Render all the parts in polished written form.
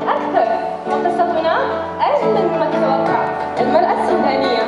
أكثر، وقصتنا أجمل مما تتوقع. المرأة السودانية.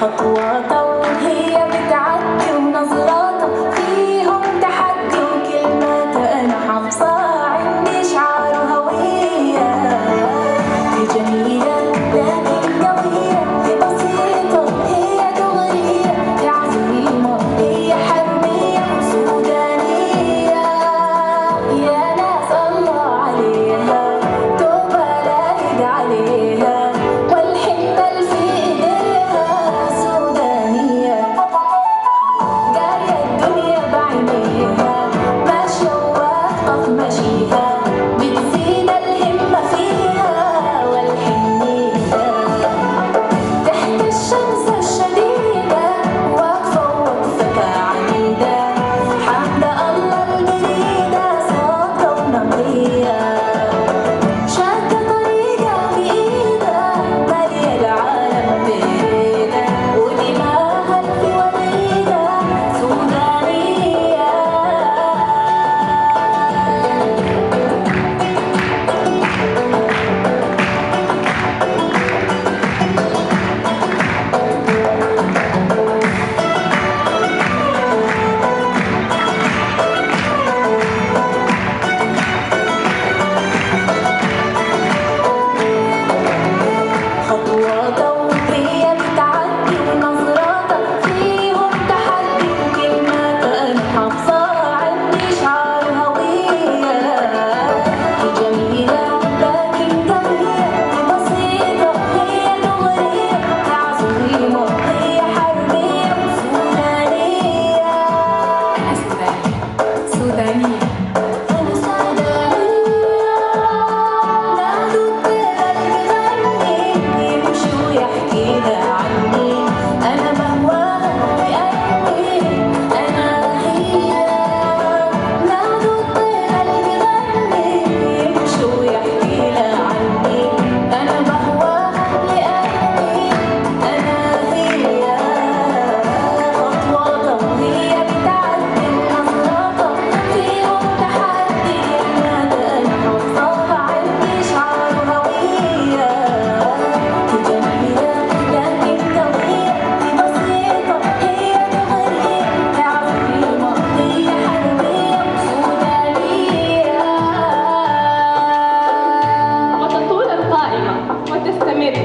خطوات وهي بتعدي ونظراتها فيهم تحدي وكلماتها أنا حافظة عندي شعار وهوية. هي جميلة لكن قوية، هي بسيطة هي دغرية، هي عظيمة هي حربية سودانية. يا ناس الله عليها توبة لايق عليها والحنة اللي في ايديها سودانية. دارية الدنيا بعينيها ماشية وواثقة في مشيها، بتزيد الهمة فيها والحنية. تحت الشمس الشديدة واقفة ووقفتها عنيدة، حامدة الله الجديدة صوتها ونقية. شادة طريقة بإيدها مالية العالم بإيدها ودماها في وريدها سودانية. خطواتها وهي بتعدي ونظراتها فيهم تحدي وكلماتها أنا حافظة عندي شعار وهوية. هي جميلة لكن قوية، هي بسيطة هي دغرية، هي عظيمة هي حربية سودانية. أنا سودانية سودانية. أنا سودانية. نادوا الطير اللي بغني يمشي ويحكي لها عني، أنا بهواها بقلبي أنا هي. نادوا الطير اللي بغني يمشي ويحكي لها عني، أنا بهواها بقلبي أنا هي. خطواتها وهي بتعدي ونظراتها فيهم تحدي، كلماتها أنا حافظاها عندي شعار وهوية. هي جميلة لكن قوية، هي بسيطة هي دغرية، هي عظيمة هي حربية سودانية. وتطول القائمة وتستمر